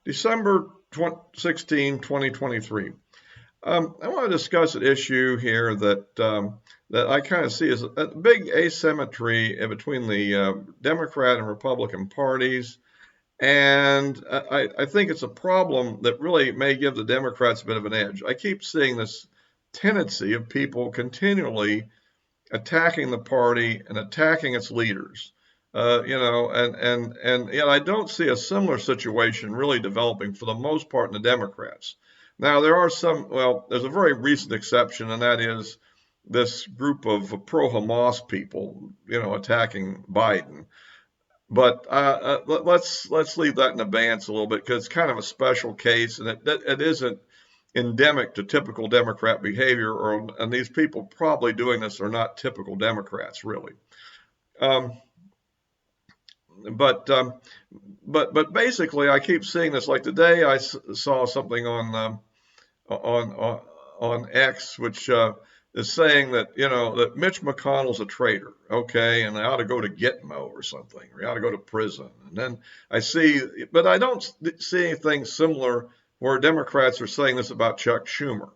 December 16, 2023. I want to discuss an issue here that I kind of see as a big asymmetry between the Democrat and Republican parties. And I think it's a problem that really may give the Democrats a bit of an edge. I keep seeing this tendency of people continually attacking the party and attacking its leaders. And yet I don't see a similar situation really developing for the most part in the Democrats. Now there are some. Well, there's a very recent exception, and that is this group of pro-Hamas people, attacking Biden. But let's leave that in abeyance a little bit because it's kind of a special case, and it isn't endemic to typical Democrat behavior, and these people probably doing this are not typical Democrats, really. Um, but but basically, I keep seeing this. Like today, I saw something on on X, which is saying that that Mitch McConnell's a traitor, okay, and they ought to go to Gitmo or something, or he ought to go to prison. And then but I don't see anything similar where Democrats are saying this about Chuck Schumer,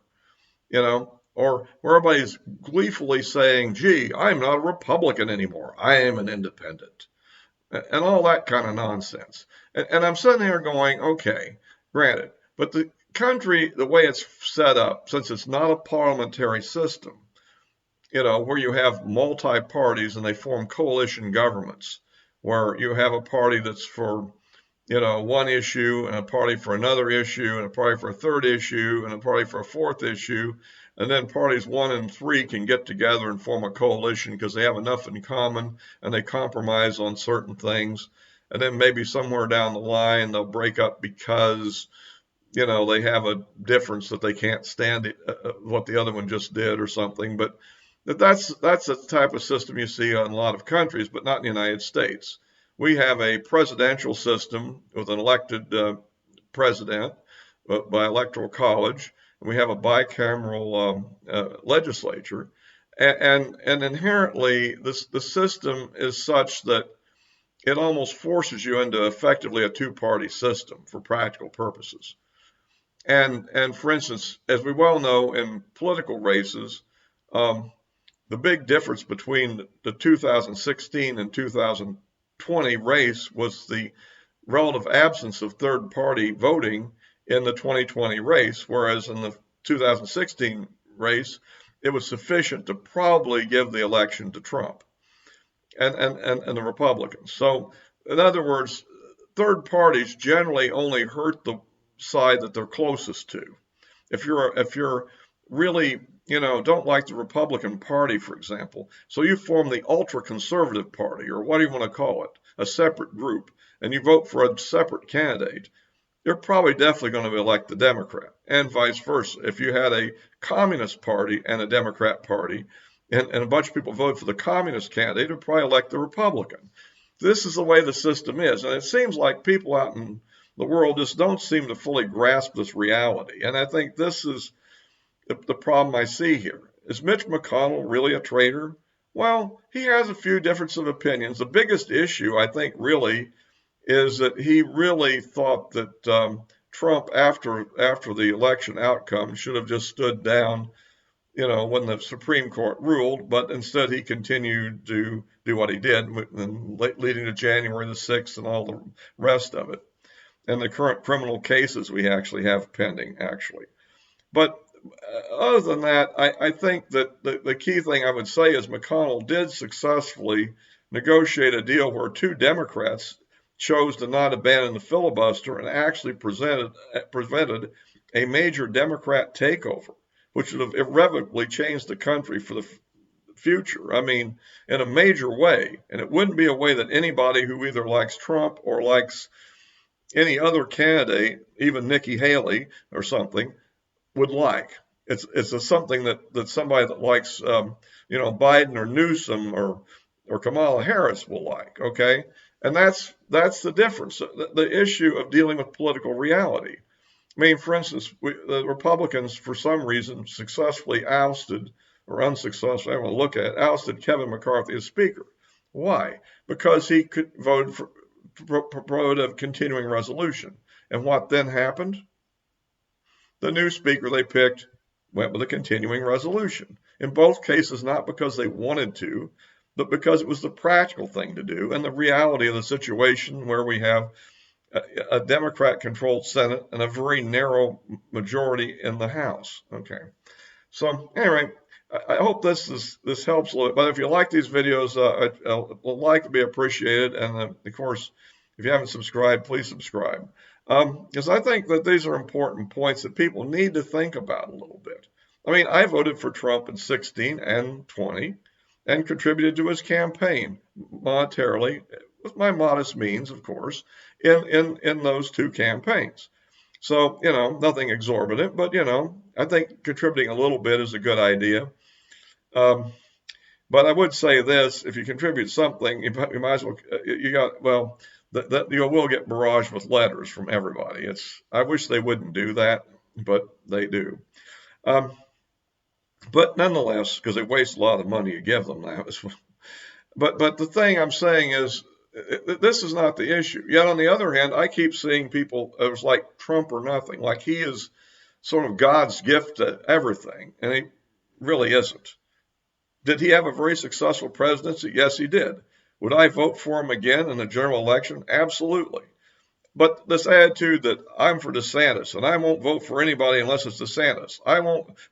or where everybody's gleefully saying, "Gee, I'm not a Republican anymore. I am an independent," and all that kind of nonsense. And I'm sitting here going, okay, granted, but the country, the way it's set up, since it's not a parliamentary system, where you have multi parties and they form coalition governments, where you have a party that's for, one issue and a party for another issue and a party for a third issue and a party for a fourth issue. And then parties 1 and 3 can get together and form a coalition because they have enough in common and they compromise on certain things. And then maybe somewhere down the line they'll break up because they have a difference that they can't stand what the other one just did or something. But that's the type of system you see in a lot of countries, but not in the United States. We have a presidential system with an elected president by electoral college. We have a bicameral legislature, and inherently the system is such that it almost forces you into effectively a two-party system for practical purposes. And for instance, as we well know in political races, the big difference between the 2016 and 2020 race was the relative absence of third party voting in the 2020 race, whereas in the 2016 race, it was sufficient to probably give the election to Trump and the Republicans. So, in other words, third parties generally only hurt the side that they're closest to. If you're really don't like the Republican Party, for example, so you form the ultra conservative party, or what do you want to call it, a separate group, and you vote for a separate candidate, you're probably definitely going to elect the Democrat, and vice versa. If you had a Communist Party and a Democrat Party, and a bunch of people vote for the Communist candidate, would probably elect the Republican. This is the way the system is, and it seems like people out in the world just don't seem to fully grasp this reality. And I think this is the problem I see here. Is Mitch McConnell really a traitor? Well, he has a few differences of opinions. The biggest issue, I think, really is that he really thought that Trump, after the election outcome, should have just stood down, when the Supreme Court ruled, but instead he continued to do what he did, leading to January the 6th and all the rest of it, and the current criminal cases we actually have pending, actually. But other than that, I think that the key thing I would say is McConnell did successfully negotiate a deal where two Democrats chose to not abandon the filibuster and actually prevented a major Democrat takeover, which would have irrevocably changed the country for the future. I mean, in a major way. And it wouldn't be a way that anybody who either likes Trump or likes any other candidate, even Nikki Haley or something, would like. It's something that somebody that likes, Biden or Newsom or Kamala Harris will like. Okay, and that's the difference. The issue of dealing with political reality. I mean, for instance, the Republicans, for some reason, successfully ousted or unsuccessfully, I want to look at it, ousted Kevin McCarthy as Speaker. Why? Because he could vote promote a continuing resolution. And what then happened? The new speaker they picked went with a continuing resolution. In both cases, not because they wanted to, but because it was the practical thing to do and the reality of the situation where we have a Democrat-controlled Senate and a very narrow majority in the House. Okay. So anyway, I hope this helps a little bit. But if you like these videos, a like would be appreciated. And of course, if you haven't subscribed, please subscribe. Because I think that these are important points that people need to think about a little bit. I mean, I voted for Trump in 16 and 20 and contributed to his campaign monetarily, with my modest means, of course, in those two campaigns. So, nothing exorbitant, but, I think contributing a little bit is a good idea. But I would say this, if you contribute something, you might as well, you will get barraged with letters from everybody. I wish they wouldn't do that, but they do. But nonetheless, because they waste a lot of money you give them now. But the thing I'm saying is, this is not the issue. Yet on the other hand, I keep seeing people, it was like Trump or nothing, like he is sort of God's gift to everything, and he really isn't. Did he have a very successful presidency? Yes, he did. Would I vote for him again in the general election? Absolutely. But this attitude that I'm for DeSantis and I won't vote for anybody unless it's DeSantis.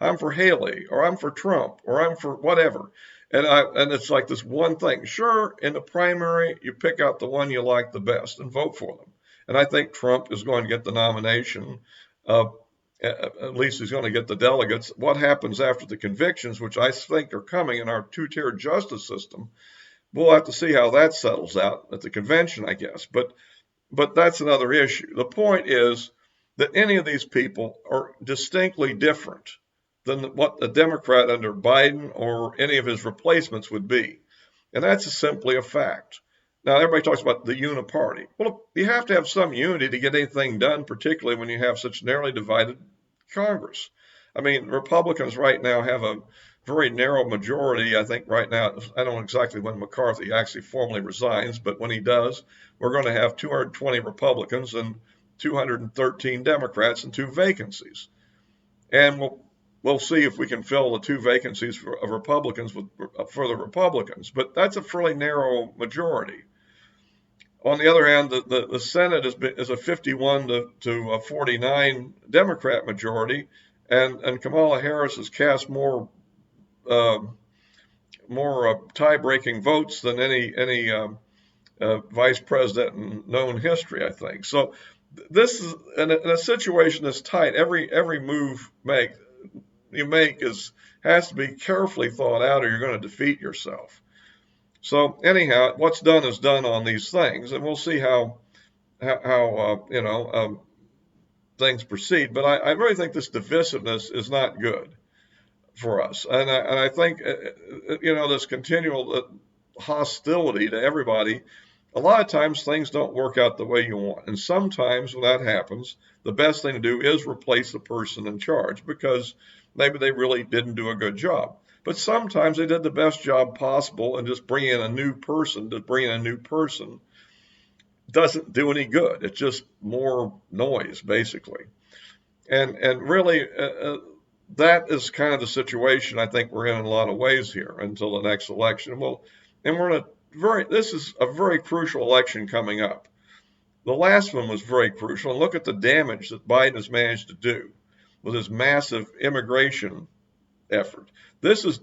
I'm for Haley, or I'm for Trump, or I'm for whatever. And it's like this one thing. Sure, in the primary, you pick out the one you like the best and vote for them. And I think Trump is going to get the nomination. At least he's going to get the delegates. What happens after the convictions, which I think are coming in our two-tiered justice system, we'll have to see how that settles out at the convention, I guess. But that's another issue. The point is that any of these people are distinctly different than what a Democrat under Biden or any of his replacements would be. And that's simply a fact. Now, everybody talks about the uniparty. Well, you have to have some unity to get anything done, particularly when you have such narrowly divided Congress. I mean, Republicans right now have a very narrow majority. I think right now, I don't know exactly when McCarthy actually formally resigns, but when he does, we're going to have 220 Republicans and 213 Democrats and 2 vacancies. And we'll see if we can fill the 2 vacancies of Republicans with further Republicans. But that's a fairly narrow majority. On the other hand, the Senate is a 51 to 49 Democrat majority, and Kamala Harris has cast more tie-breaking votes than any vice president in known history, I think. So this is in a situation that's tight. Every move you make has to be carefully thought out, or you're going to defeat yourself. So anyhow, what's done is done on these things, and we'll see how things proceed. But I really think this divisiveness is not good for us, and I think this continual hostility to everybody. A lot of times things don't work out the way you want, and sometimes when that happens, the best thing to do is replace the person in charge, because maybe they really didn't do a good job. But sometimes they did the best job possible, and just bringing in a new person doesn't do any good. It's just more noise, basically. And really, that is kind of the situation I think we're in a lot of ways here until the next election. Well, and this is a very crucial election coming up. The last one was very crucial, and look at the damage that Biden has managed to do with his massive immigration effort. This is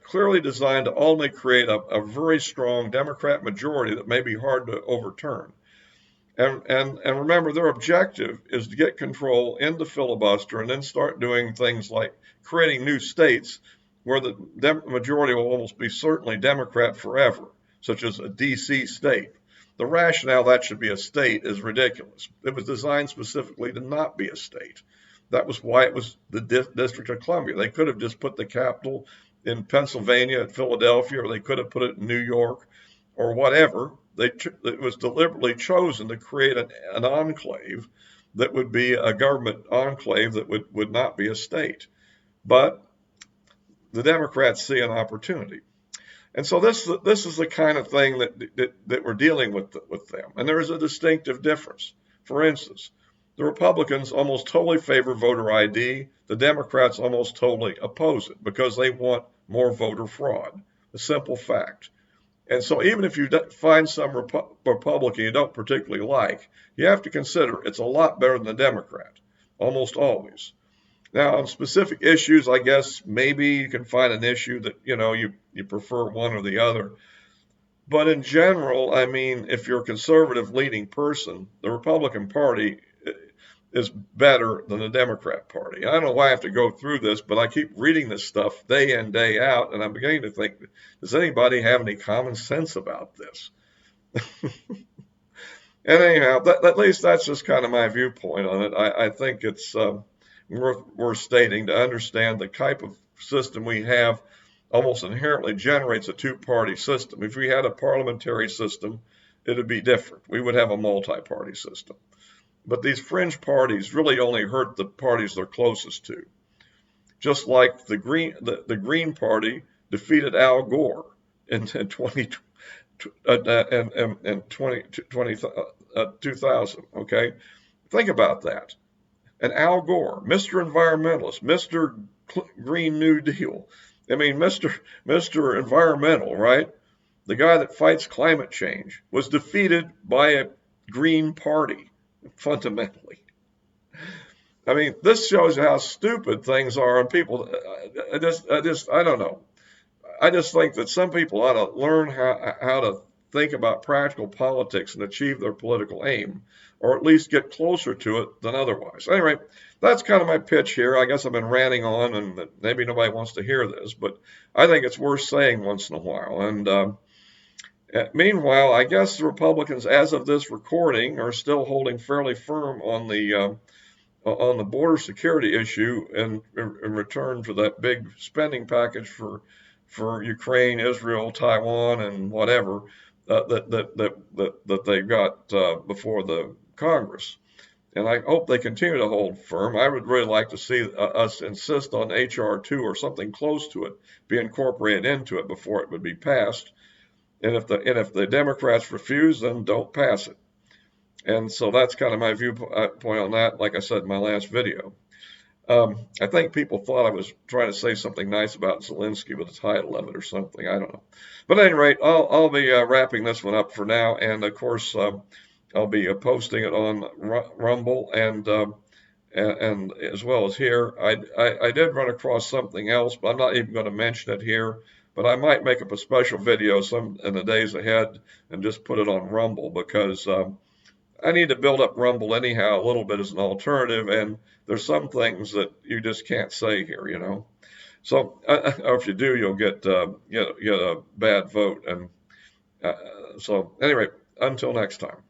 clearly designed to only create a very strong Democrat majority that may be hard to overturn. And remember, their objective is to get control, end the filibuster, and then start doing things like creating new states where the majority will almost be certainly Democrat forever, such as a D.C. state. The rationale that should be a state is ridiculous. It was designed specifically to not be a state. That was why it was the District of Columbia. They could have just put the capital in Pennsylvania at Philadelphia, or they could have put it in New York or whatever. It was deliberately chosen to create an enclave that would be a government enclave that would not be a state. But the Democrats see an opportunity. And so this is the kind of thing that we're dealing with them. And there is a distinctive difference. For instance, the Republicans almost totally favor voter ID. The Democrats almost totally oppose it because they want more voter fraud. A simple fact. And so even if you find some Republican you don't particularly like, you have to consider it's a lot better than the Democrat, almost always. Now, on specific issues, I guess maybe you can find an issue that, you prefer one or the other. But in general, I mean, if you're a conservative leading person, the Republican Party is better than the Democrat Party. I don't know why I have to go through this, but I keep reading this stuff day in, day out, and I'm beginning to think, does anybody have any common sense about this? And anyhow, at least that's just kind of my viewpoint on it. I think it's worth stating to understand the type of system we have almost inherently generates a two-party system. If we had a parliamentary system, it would be different. We would have a multi-party system. But these fringe parties really only hurt the parties they're closest to. Just like the Green Party defeated Al Gore in 2000. Okay, think about that. And Al Gore, Mr. Environmentalist, Mr. Green New Deal. I mean, Mr. Environmental, right? The guy that fights climate change was defeated by a Green Party, fundamentally. I mean, this shows how stupid things are, and people. I don't know. I just think that some people ought to learn how to think about practical politics and achieve their political aim, or at least get closer to it than otherwise. Anyway, that's kind of my pitch here. I guess I've been ranting on, and maybe nobody wants to hear this, but I think it's worth saying once in a while. And meanwhile, I guess the Republicans, as of this recording, are still holding fairly firm on the border security issue in return for that big spending package for Ukraine, Israel, Taiwan, and whatever that they got before the Congress. And I hope they continue to hold firm. I would really like to see us insist on HR 2 or something close to it be incorporated into it before it would be passed. And if the Democrats refuse, then don't pass it. And so that's kind of my viewpoint on that, like I said in my last video. I think people thought I was trying to say something nice about Zelensky with the title of it or something. I don't know. But at any rate, I'll be wrapping this one up for now. And of course, I'll be posting it on Rumble and as well as here. I did run across something else, but I'm not even going to mention it here. But I might make up a special video in the days ahead and just put it on Rumble because I need to build up Rumble anyhow a little bit as an alternative, and there's some things that you just can't say here. So if you do, you'll get a bad vote. And so anyway, until next time.